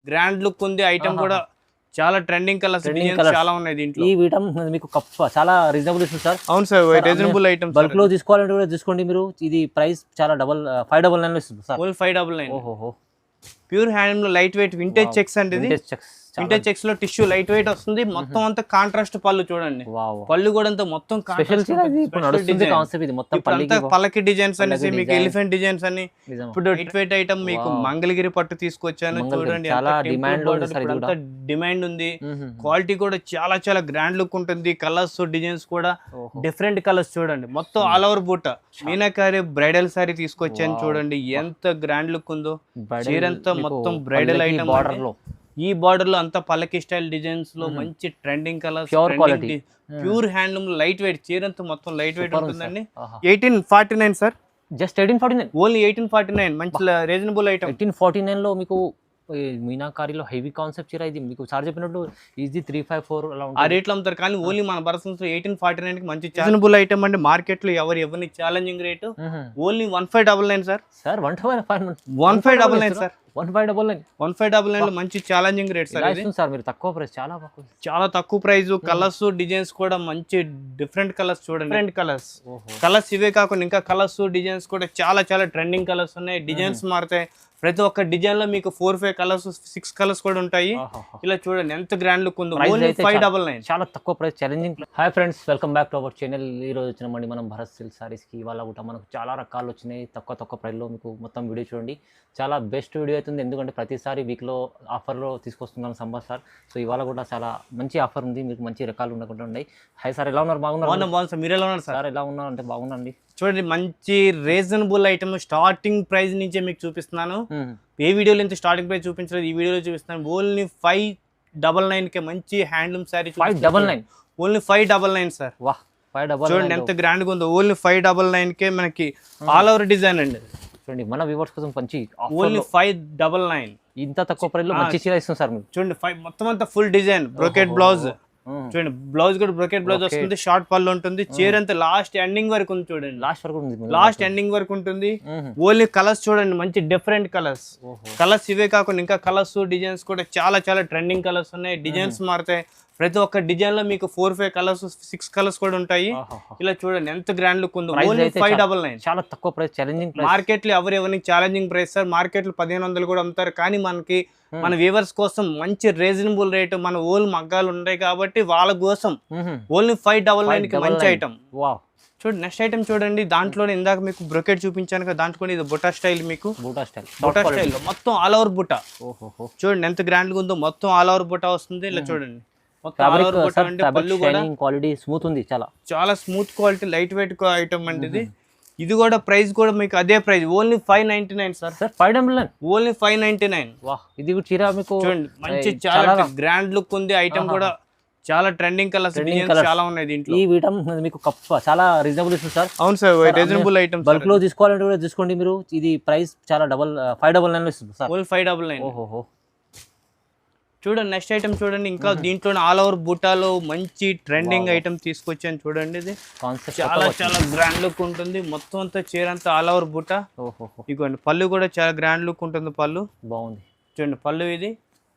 Grand look ఉంది. Item కూడా చాలా ట్రెండింగ్ కలర్స్ చాలా ఉన్నాయి దీంట్లో. ఈ ఐటమ్ మీకు చాలా రీజనబుల్ ఇస్తుంది సార్. అవును సార్, రీజనబుల్ ఐటమ్. బల్క్ లో తీసుకోవాలంటే కూడా తీసుకోండి మీరు. ఇది ప్రైస్ చాలా 599 లో ఇస్తుంది సార్. 599. ఓహో, ప్యూర్ హ్యాండ్ లో లైట్ వెయిట్ వింటేజ్ చెక్స్ అంటే ఇది. వింటేజ్ చెక్స్ లో టిష్యూ లైట్ వెయిట్ వస్తుంది. మొత్తం అంతా కాంట్రాస్ట్ పళ్ళు చూడండి. పళ్ళు కూడా అంతా మొత్తం పల్లకి డిజైన్స్ అనేసి మీకు ఎలిఫెంట్ డిజైన్స్ అని. ఇప్పుడు లైట్ వెయిట్ ఐటమ్ మీకు మంగళగిరి పట్టు తీసుకొచ్చాను చూడండి. డిమాండ్ ఉంది. క్వాలిటీ కూడా చాలా చాలా గ్రాండ్ లుక్ ఉంటుంది. కలర్స్ డిజైన్స్ కూడా డిఫరెంట్ కలర్స్ చూడంండి. మొత్తం all over buta meenakari bridal sari తీసుకొచ్చాను చూడండి. ఎంత గ్రాండ్ లుక్ ఉందో. చీరంతా మొత్తం బ్రైడల్ ఐటమ్. ఈ బార్డర్ లో అంతా పల్లకి స్టైల్ డిజైన్స్ లో మంచి trending colours, pure handloom light weight. చీరంతా మొత్తం లైట్ వెయిట్ ఉంటుందండి. 1849 సార్. జస్ట్ 1849. ఓన్లీ 1849. మంచి రీజనబుల్ ఐటమ్. 1849 లో మీకు మీనాకారిలో హెవీ కాన్సెప్ట్ చీర. ఇది మీకు సార్ చెప్పినట్టు ఈజీ 354 అలా ఆ రేట్లో అమ్ముతారు. కానీ ఓన్లీ మన బరసన్స్ 1849 కి మంచి రీజనబుల్ ఐటమ్ అండి. మార్కెట్ లో ఎవరిని challenging rate only 1599 sir. Sir 1599 sir. 1599 లో మంచి ఛాలెంజింగ్ రేట్ సార్. సార్ మీరు తక్కువ ప్రైస్, చాలా తక్కువ ప్రైస్. కలర్స్ డిజైన్స్ కూడా మంచి డిఫరెంట్ కలర్స్ చూడండి. డిఫరెంట్ కలర్స్ ఇవే కాకుండా ఇంకా కలర్స్ డిజైన్స్ కూడా చాలా చాలా ట్రెండింగ్ కలర్స్ ఉన్నాయి. డిజైన్స్ మారుతాయి. ప్రతి ఒక్క డిజైన్ లో మీకు 4-5 కలర్స్ 6 కలర్స్ కూడా ఉంటాయి. ఇలా చూడండి ఎంత గ్రాండ్ లుక్ ఉందో. 599. చాలా తక్కువ price, challenging. Hi friends, welcome back to our channel. ఈ రోజు వచ్చినామండి మనం భరత్ సిల్క్ సారీస్ కి. ఇవాళ కూడా మనకు చాలా రకాలు వచ్చినాయి తక్కువ ప్రైస్ లో. మీకు మొత్తం వీడియో చూడండి. చాలా బెస్ట్ వీడియో అవుతుంది. ఎందుకంటే ప్రతిసారి వీక్ లో ఆఫర్ లో తీసుకొస్తున్నాను సంబర్ సార్. సో ఇవాళ కూడా చాలా మంచి ఆఫర్ ఉంది. మీకు మంచి రకాలు ఉండకుండా ఉన్నాయి. హాయ్ సార్, ఎలా ఉన్నారు? బాగున్నారు సార్. మీరు ఎలా ఉన్నారు సార్? ఎలా ఉన్నారు అంటే బాగున్నాండి. చూడండి మంచి రీజనబుల్ ఐటమ్ స్టార్టింగ్ ప్రైస్ నుంచే మీకు చూపిస్తున్నాను. ఏ వీడియోలో ఇంత స్టార్టింగ్ ప్రైస్ చూపించలేదు, ఈ వీడియోలో చూపిస్తున్నాను. ఓన్లీ 599 కి మంచి హ్యాండ్లూమ్ సారీ. 599. Only 599 sir. చూడండి ఎంత గ్రాండ్ గా ఉందో. ఓన్లీ 599 కే మనకి ఆల్ ఓవర్ డిజైన్ అండి. చూడండి మన వ్యూవర్స్ కోసం మంచి ఓన్లీ 599. ఇంత తక్కువ ప్రైస్ లో మంచి చీర ఇస్తుంది సార్. చూడండి మొత్తం అంతా ఫుల్ డిజైన్ బ్రోకెట్ బ్లౌజ్. చూడండి బ్లౌజ్ కూడా బ్రోకెట్ బ్లౌజ్ వస్తుంది. షార్ట్ పళ్ళు ఉంటుంది. చీర అంతా లాస్ట్ ఎండింగ్ వరకు ఉంది చూడండి. లాస్ట్ ఎండింగ్ వరకు ఉంటుంది. ఓన్లీ కలర్స్ చూడండి మంచి డిఫరెంట్ కలర్స్ ఇవే కాకుండా ఇంకా కలర్స్ డిజైన్స్ కూడా చాలా చాలా ట్రెండింగ్ కలర్స్ ఉన్నాయి. డిజైన్స్ మారుతాయి. ప్రతి ఒక్క డిజైన్ లో మీకు 4-5 కలర్స్ 6 కలర్స్ కూడా ఉంటాయి. ఇలా చూడండి ఎంత గ్రాండ్ లుక్ ఉందో. ఓన్లీ 599. చాలా తక్కువ ప్రైస్, ఛాలెంజింగ్. మార్కెట్ లో ఎవరిని ఛాలెంజింగ్ ప్రైస్ సార్. మార్కెట్ లో 1500 కూడా అమ్ముతారు. కానీ మనకి మన వ్యూవర్స్ కోసం మంచి రీజనబుల్ రేట్. మన ఓల్ మగ్గాలు ఉంటాయి కాబట్టి వాళ్ళ కోసం ఓన్లీ 599 కి మంచి ఐటమ్. చూడండి నెక్స్ట్ ఐటమ్ చూడండి. దాంట్లోనే ఇందాక మీకు బ్రొకెట్ చూపించాను కదా, దాంట్లో ఇది బుటా స్టైల్. మీకు బుటా స్టైల్ మొత్తం ఆల్ ఓవర్ బుటా. చూడంండి ఎంత గ్రాండ్ గా ఉందో. మొత్తం ఆల్ ఓవర్ బుటా వస్తుంది. ఇలా చూడండి క్వాలిటీ స్మూత్ ఉంది. చాలా smooth quality light weight item అండి ఇది. ఇది కూడా ప్రైస్ కూడా మీకు అదే ప్రైస్. Only 599 sir. 599. ఓన్లీ 599. ఇది చీర మీకు చూడండి మంచి చాలా గ్రాండ్ లుక్ ఉంది. ఐటమ్ కూడా చాలా ట్రెండింగ్ కలర్స్ చాలా ఉన్నాయి దీంట్లో. ఈ ఐటమ్ మీకు చాలా రీజనబుల్ ఇస్తుంది సార్. అవును సార్, రీజనబుల్ ఐటమ్. బల్క్ లో తీసుకోవాలంటే కూడా తీసుకోండి మీరు. ఇది ప్రైస్ చాలా 599 ఇస్తుంది సార్. ఓన్లీ 599. చూడండి నెక్స్ట్ ఐటమ్ చూడండి. ఇంకా దీంట్లో ఆల్ ఓవర్ బూటాలో మంచి ట్రెండింగ్ ఐటమ్ తీసుకొచ్చాను చూడండి. ఇది చాలా చాలా గ్రాండ్ లుక్ ఉంటుంది. మొత్తం అంతా చీర అంతా ఆల్ ఓవర్ బూటా. ఇదిగోండి పళ్ళు కూడా చాలా గ్రాండ్ లుక్ ఉంటుంది. పళ్ళు బాగుంది చూడండి. పళ్ళు ఇది.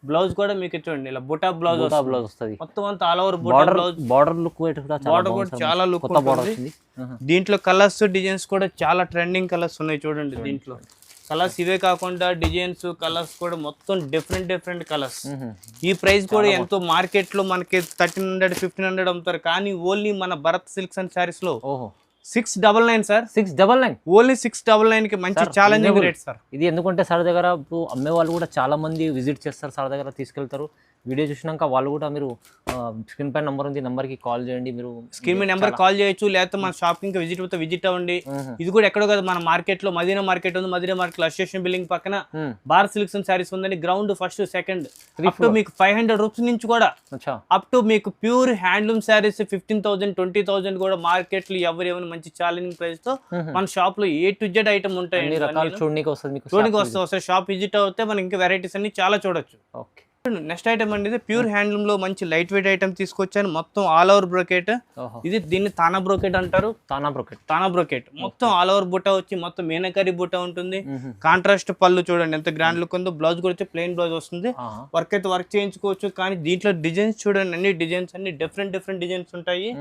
బ్లౌజ్ కూడా మీకు చూడండి ఇలా బూటా బ్లౌజ్ వస్తుంది. మొత్తం అంతా ఆల్ ఓవర్ బూటా బ్లౌజ్. బార్డర్ లుక్ కూడా చాలా లుక్ ఉంటుంది. దీంట్లో కలర్స్ డిజైన్స్ కూడా చాలా ట్రెండింగ్ కలర్స్ ఉన్నాయి చూడండి. దీంట్లో కలర్స్ ఇవే కాకుండా డిజైన్స్ కలర్స్ కూడా మొత్తం డిఫరెంట్ కలర్స్. ఈ ప్రైస్ కూడా ఎంతో మార్కెట్ లో మనకి 1300 1500 అమ్ముతారు. కానీ ఓన్లీ మన భరత్ సిల్క్స్ అండ్ సారీస్ లో 699 సార్. 699. ఓన్లీ 699 కి మంచి ఛాలెంజింగ్ రేట్ సార్. ఇది ఎందుకంటే సార్ దగ్గర అమ్మే వాళ్ళు కూడా చాలా మంది విజిట్ చేస్తారు. సార్ దగ్గర తీసుకెళ్తారు. వీడియో చూసినాక వాళ్ళు కూడా మీరు స్క్రీన్ పైన నంబర్ ఉంది, నంబర్ కి కాల్ చేయండి. మీరు స్క్రీన్ మీద నెంబర్ కాల్ చేయొచ్చు. లేకపోతే మన షాపింగ్ విజిట్ అవ్వండి. ఇది కూడా ఎక్కడో కదా మన మార్కెట్ లో మదీనా మార్కెట్ ఉంది. మదీనా మార్కెట్ లో అసోసియేషన్ బిల్డింగ్ పక్కన భారత్ సిల్క్స్ అండ్ సారీస్ ఉందని. Ground first second up to మీకు 500 రూపీస్ నుంచి కూడా అప్ టు మీకు ప్యూర్ హ్యాండ్లూమ్ సారీస్ 15,000 20,000 కూడా మార్కెట్ లో ఎవరు మంచి ఛాలెంజింగ్ ప్రైస్ తో మన షాప్ లో A to Z ఐటమ్ ఉంటాయి. చూడడానికి వస్తుంది. షాప్ విజిట్ అవుతే మనకి ఇంకా వెరైటీస్ అన్ని చాలా చూడొచ్చు. ఓకే. నెక్స్ట్ ఐటమ్ అండి ఇది ప్యూర్ హ్యాండ్లూమ్ లో మంచి లైట్ వెయిట్ ఐటమ్ తీసుకొచ్చాను. మొత్తం ఆల్ ఓవర్ బ్రోకెట్. ఇది దీన్ని తానా బ్రోకెట్ అంటారు. తానా బ్రోకెట్ మొత్తం ఆల్ ఓవర్ బుట్ట వచ్చి మొత్తం మీనకరీ బుట్ట ఉంటుంది. కాంట్రాస్ట్ పళ్ళు చూడండి ఎంత గ్రాండ్ లుక్ ఉందో. బ్లౌజ్ కూడా వచ్చి ప్లెయిన్ బ్లౌజ్ వస్తుంది. వర్క్ అయితే వర్క్ చేయించుకోవచ్చు. కానీ దీంట్లో డిజైన్స్ చూడండి, అన్ని డిజైన్స్ అన్ని డిఫరెంట్ డిజైన్స్ ఉంటాయి.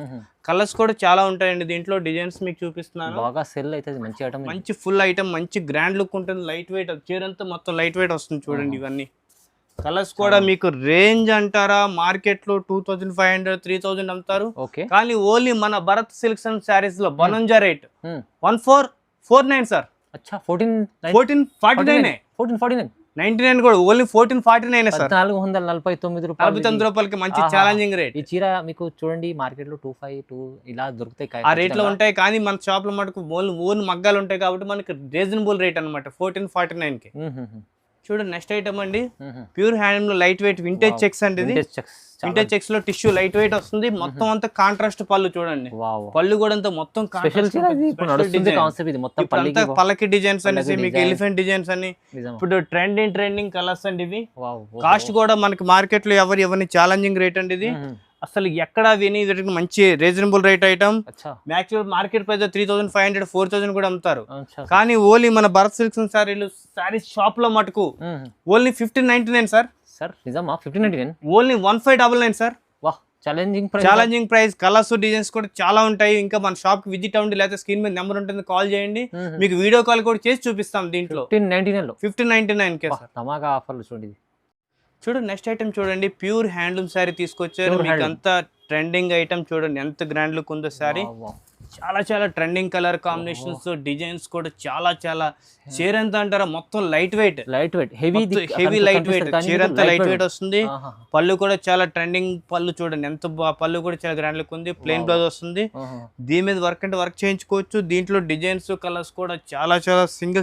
కలర్స్ కూడా చాలా ఉంటాయండి దీంట్లో. డిజైన్స్ మీకు చూపిస్తున్నాను. బాగా సెల్ అయితే మంచి ఐటమ్, మంచి ఫుల్ ఐటమ్, మంచి గ్రాండ్ లుక్ ఉంటుంది. లైట్ వెయిట్ చీర అంతా మొత్తం లైట్ వెయిట్ వస్తుంది చూడండి. ఇవన్నీ కలర్స్ కూడా మీకు రేంజ్ అంటారా మార్కెట్ లో 2500 3000 అమ్ముతారు. కానీ ఓన్లీ మన భరత్ సిల్క్స్ అండ్ శారీస్ లో బనంజా రేట్ 1449 సార్. 1449 99 కూడా ఓన్లీ 1449 సార్. 449 రూపాయలకి మంచి ఛాలెంజింగ్ రేట్. ఈ చీర మీకు చూడండి మార్కెట్ లో 252 ఇలా దొరుకుతాయి. ఆ రేట్ లో ఉంటాయి. కానీ మన షాప్ లో మటుకు ఓన్ మగ్గాలు ఉంటాయి కాబట్టి మనకి రీజనబుల్ రేట్ అనమాట 1449 కి. చూడండి నెక్స్ట్ ఐటమ్ అండి ప్యూర్ హ్యాండ్ లో లైట్ వెయిట్ వింటేజ్ చెక్స్ అండి. ఇది వింటేజ్ చెక్స్ లో టిష్యూ లైట్ వెయిట్ వస్తుంది. మొత్తం అంతా కాంట్రాస్ట్ పళ్ళు చూడండి. పళ్ళు కూడా అంతా మొత్తం పల్లకి డిజైన్స్ అనేసి మీకు ఎలిఫెంట్ డిజైన్స్ అని ఇప్పుడు ట్రెండింగ్ కలర్స్ అండి ఇవి. కాస్ట్ కూడా మనకి మార్కెట్ లో ఎవరిని ఛాలెంజింగ్ రేట్ అండి ఇది. అసలు ఎక్కడ విని మంచి reasonable rate item. Maximum market price 3500 4000 కూడా అమ్ముతారు. కానీ ఓన్లీ మన భరత్ సిల్క్స్ సారీస్ షాప్ లో మటుకు ఓన్లీ 1599 సార్. నిజమా 1599? Only 1599 sir. Challenging price. Colours designs కూడా చాలా ఉంటాయి. ఇంకా మన షాప్ కి విజిట్ అవ్వండి, లేకపోతే స్క్రీన్ మీద నెంబర్ ఉంటుంది, కాల్ చేయండి. మీకు వీడియో కాల్ కూడా చేసి చూపిస్తాం. దీంట్లో 1599 కే సార్. తమాగా ఆఫర్లు చూడండి. చూడండి నెక్స్ట్ ఐటమ్ చూడండి ప్యూర్ హ్యాండ్లూమ్ శారీ తీసుకొచ్చారు. మీకు అంతా ట్రెండింగ్ ఐటమ్ చూడండి ఎంత గ్రాండ్ లుక్ ఉందో శారీ. చాలా ట్రెండింగ్ కలర్ కాంబినేషన్స్, డిజైన్స్ కూడా చాలా చీర ఎంత అంటారా మొత్తం light wait heavy light weight చీర అంతా లైట్ వెయిట్ వస్తుంది. పళ్ళు కూడా చాలా ట్రెండింగ్ పళ్ళు చూడండి ఎంత పళ్ళు కూడా చాలా గ్రాండ్ లుక్ ఉంది. ప్లెయిన్ బ్లౌజ్ వస్తుంది. దీని మీద వర్క్ అంటే వర్క్ చేయించుకోవచ్చు. దీంట్లో డిజైన్స్ కలర్స్ కూడా చాలా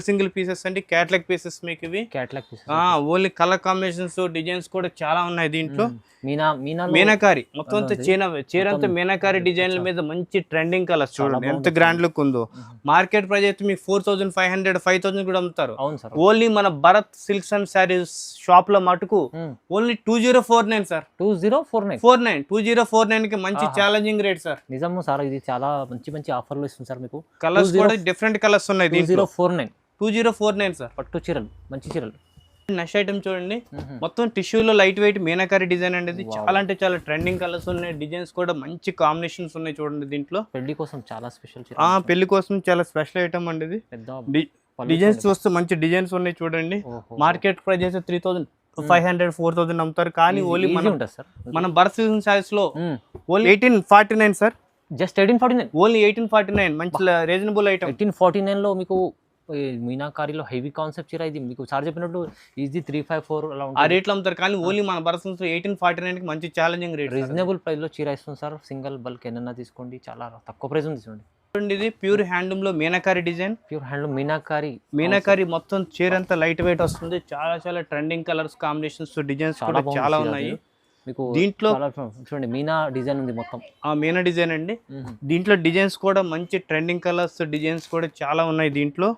సింగిల్ పీసెస్ అండి. క్యాటలాగ్ పీసెస్ మీకు ఇవి. ఓన్లీ కలర్ కాంబినేషన్స్ డిజైన్స్ కూడా చాలా ఉన్నాయి దీంట్లో. మీనాకారి మొత్తం అంతా చీర అంతా మీనాకారి డిజైన్ల మీద మంచి ట్రెండింగ్ కలర్స్ చూడండి ఎంత గ్రాండ్ లుక్ ఉందో. మార్కెట్ ప్రైస్ అయితే మీకు 4500 5000 కూడా అమ్ముతారు. ఓన్లీ మన Bharat silks and saris shop లో మటుకు ఓన్లీ 2049 సార్. 2049 కి మంచి ఛాలెంజింగ్ రేట్ సార్. నిజము సార్, ఇది చాలా మంచి ఆఫర్లు ఇస్తుంది సార్ మీకు. కలర్స్ కూడా డిఫరెంట్ కలర్స్ ఉన్నాయి. 2049 సార్. పట్టు చీరలు మంచి చీరలు. నెక్స్ట్ ఐటమ్ చూడండి మొత్తం టిష్యూలో లైట్ వెయిట్ మీనాకారి డిజైన్ అనేది. చాలా అంటే చాలా ట్రెండింగ్ కలర్స్ ఉన్నాయి. డిజైన్స్ కూడా మంచి కాంబినేషన్స్ ఉన్నాయి చూడండి దీంట్లో. పెళ్లి కోసం చాలా స్పెషల్ ఐటమ్ అండి ఇది. డిజైన్స్ చూస్తే మంచి డిజైన్స్ ఉన్నాయి చూడండి. మార్కెట్ ప్రైస్ అయితే 3500 4000 అమ్ముతారు. కానీ ఓన్లీ మన భరత్ శారీస్ లో ఓన్లీ 1849 సార్. జస్ట్ 1849. ఓన్లీ 1849 మంచి రీజనబుల్ ఐటమ్. 1849 లో మీకు మీనాకారిలో హెవీ కాన్సెప్ట్ చీర ఇది. మీకు సార్ చెప్పినట్టు ఈజీ 354 అలా ఉంటుంది. ఆ రేట్లో అమ్ముతారు. కానీ ఓన్లీ మన భరత్ 1849 కి మంచి ఛాలెంజింగ్ రేట్. రీజనబుల్ ప్రైస్ లో చీర ఇస్తుంది సార్. సింగిల్ బల్క్ ఎన్నైనా తీసుకోండి, చాలా తక్కువ ప్రైస్ ఉంది చూడండి. ఇది ప్యూర్ హ్యాండ్లూమ్ లో మీనాకారి డిజైన్. మీనాకారి మొత్తం చీర అంతా లైట్ వెయిట్ వస్తుంది. చాలా ట్రెండింగ్ కలర్స్ కాంబినేషన్స్ డిజైన్స్ కూడా చాలా ఉన్నాయి. మీకు దీంట్లో చూడండి మీనా డిజైన్ ఉంది మొత్తం. మీనా డిజైన్ అండి. దీంట్లో డిజైన్స్ కూడా మంచి ట్రెండింగ్ కలర్స్ డిజైన్స్ కూడా చాలా ఉన్నాయి దీంట్లో.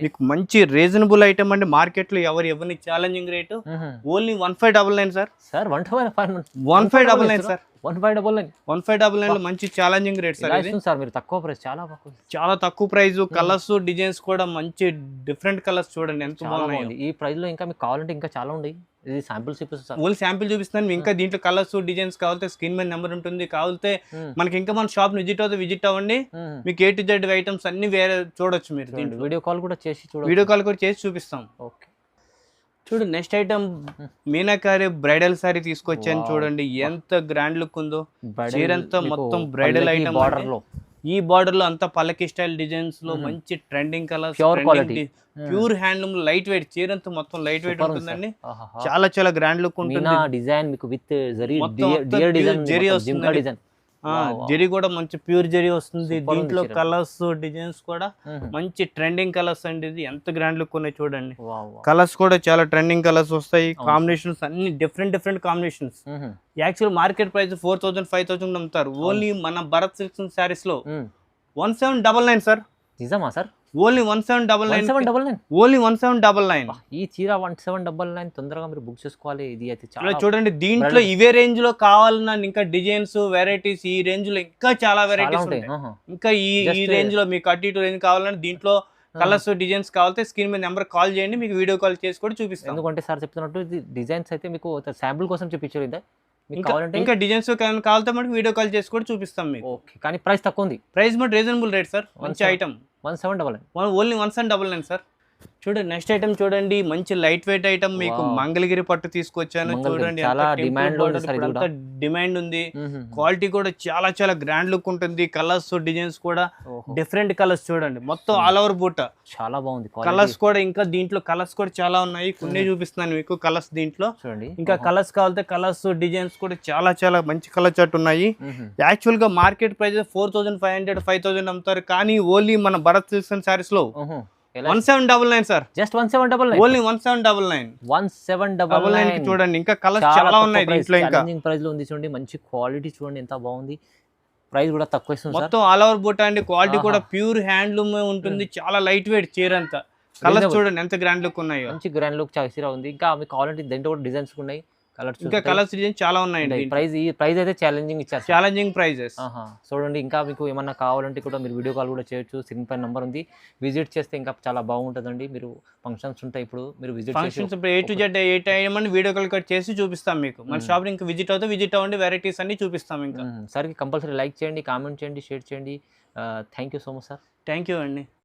మీకు మంచి రీజనబుల్ ఐటమ్ అండి. మార్కెట్ లో ఎవరిని challenging rate only 1599 sir. 1599 sir. 1599 లో మంచి ఛాలెంజింగ్ రేట్ సార్. మీరు తక్కువ ప్రైస్, చాలా తక్కువ ప్రైస్. కలర్స్ డిజైన్స్ కూడా మంచి డిఫరెంట్ కలర్స్ చూడండి ఎంత బాగున్నాయి. ఈ ప్రైస్ లో ఇంకా మీకు కావాలంటే ఇంకా చాలా ఉన్నాయి. ఇది శాంపిల్ చూపిస్తాను. ఓన్లీ శాంపిల్ చూపిస్తాను. ఇంకా దీంట్లో కలర్స్ డిజైన్స్ కావాలంటే స్క్రీన్ మీద నెంబర్ ఉంటుంది. కావాలంటే మనకి ఇంకా మన షాప్ విజిట్ అవ్వండి. మీకు A to Z ఐటమ్స్ అన్ని వేరే చూడొచ్చు. మీరు వీడియో కాల్ కూడా చేసి చూపిస్తాం. ఓకే చూడు next item meenakari bridal sari తీసుకొచ్చాను చూడండి ఎంత గ్రాండ్ లుక్ ఉందో. చీరంతా మొత్తం బ్రైడల్ ఐటమ్. ఈ బార్డర్ లో అంతా పల్లకి స్టైల్ డిజైన్స్ లో మంచి trending colours, pure handloom light weight చీరంతా మొత్తం లైట్ వెయిట్ ఉంటుందండి. చాలా గ్రాండ్ లుక్ ఉంటుంది. డిజైన్ మీకు విత్ జరీ వస్తుంది. జరీ కూడా మంచి ప్యూర్ జరీ వస్తుంది. దీంట్లో కలర్స్ డిజైన్స్ కూడా మంచి ట్రెండింగ్ కలర్స్ అండి. ఇది ఎంత గ్రాండ్ లుక్ ఉన్నాయి చూడండి. కలర్స్ కూడా చాలా ట్రెండింగ్ కలర్స్ వస్తాయి. కాంబినేషన్స్ అన్ని different combinations. Actual market price 4000 5000 అమ్ముతారు. ఓన్లీ మన భరత్ సిల్క్స్ శారీస్ లో 1799 సార్. నిజమా సార్? Only 1799 1799 only 1799. ఈ చీర 1799 తొందరగా మీరు బుక్ చేసుకోవాలి. ఇది అయితే చాలా చూడండి దీంట్లో ఇవే రేంజ్ లో కావాలన్నా ఇంకా డిజైన్స్ వెరైటీస్ ఈ రేంజ్ లో ఇంకా చాలా వెరైటీస్ ఉంటాయి. ఇంకా ఈ రేంజ్ లో మీకు అటు ఇటు రేంజ్ కావాలన్నా దీంట్లో కలర్స్ డిజైన్స్ కావాలంటే స్క్రీన్ మీద నెంబర్ కాల్ చేయండి, మీకు వీడియో కాల్ చేసి కూడా చూపిస్తాం. ఎందుకంటే సార్ చెప్తున్నట్టు డిజైన్స్ అయితే మీకు శాంపుల్ కోసం చూపించారు ఇదే. ఇంకా డిజైన్స్ కావాలంటే మనకి వీడియో కాల్ చేసి కూడా చూపిస్తాం మీకు. ఓకే, కానీ ప్రైస్ తక్కువ ఉంది. Price but reasonable rate sir. మంచి ఐటమ్ 1799 ఓన్లీ 1799 సార్. చూడండి నెక్స్ట్ ఐటమ్ చూడండి, మంచి లైట్ వెయిట్ ఐటమ్ మీకు మంగళగిరి పట్టు తీసుకొచ్చాను. చూడండి చాలా డిమాండ్ ఉంది. క్వాలిటీ కూడా చాలా చాలా గ్రాండ్ లుక్ ఉంటుంది. కలర్స్ డిజైన్స్ కూడా డిఫరెంట్ కలర్స్ చూడండి, మొత్తం ఆల్ ఓవర్ బూట చాలా బాగుంది. కలర్స్ కూడా ఇంకా దీంట్లో కలర్స్ కూడా చాలా ఉన్నాయి. కొన్ని చూపిస్తున్నాను మీకు కలర్స్ దీంట్లో. చూడండి ఇంకా కలర్స్ కావాలంటే కలర్స్ డిజైన్స్ కూడా చాలా చాలా మంచి కలర్ చార్ట్ ఉన్నాయి. యాక్చువల్ గా మార్కెట్ ప్రైస్ 4500 5000 అమ్ముతారు, కానీ ఓన్లీ మన భరత్ సిల్క్స్ అండ్ సారీస్ లో 1799 సార్. జస్ట్ 1799 ఓన్లీ 1799 చూడండి. ఇంకా కలర్స్ చాలా ఉన్నాయి దీంట్లో. ఇంకా ప్రైస్ లో ఉంది చూడండి, మంచి క్వాలిటీ చూడండి ఎంత బాగుంది. ప్రైస్ కూడా తక్కువ ఇస్తుంది. మొత్తం ఆల్ ఓవర్ బూట అండి. క్వాలిటీ కూడా ప్యూర్ హ్యాండ్లూమ్ ఉంటుంది. చాలా లైట్ వెయిట్ చీర అంతా. కలర్స్ చూడండి ఎంత గ్రాండ్ లుక్ ఉన్నాయో. మంచి గ్రాండ్ లుక్ చీర ఉంది. ఇంకా మీకు కావాలంటే దీంట్లో కూడా డిజైన్స్ ఉన్నాయి. ఇంకా కలర్స్ డిజైన్ చాలా ఉన్నాయండి. ప్రైస్ అయితే ఛాలెంజింగ్ ఇచ్చారు. Challenging prizes. చూడండి ఇంకా మీకు ఏమన్నా కావాలంటే కూడా మీరు వీడియో కాల్ కూడా చేయొచ్చు. స్క్రీన్ పైన నంబర్ ఉంది, విజిట్ చేస్తే ఇంకా చాలా బాగుంటుందండి. మీరు ఫంక్షన్స్ ఉంటాయి, ఇప్పుడు మీరు విజిట్ ఫంక్షన్స్ ఇప్పుడు A to Z ఏమని వీడియో కాల్ కట్ చేసి చూపిస్తాం మీకు. మన షాప్ ఇంకా విజిట్ అవ్వండి, వెరైటీస్ అన్ని చూపిస్తాం. ఇంకా సరే కంపల్సరీ లైక్ చేయండి, కామెంట్ చేయండి, షేర్ చేయండి. Thank you so much sir. Thank you అండి.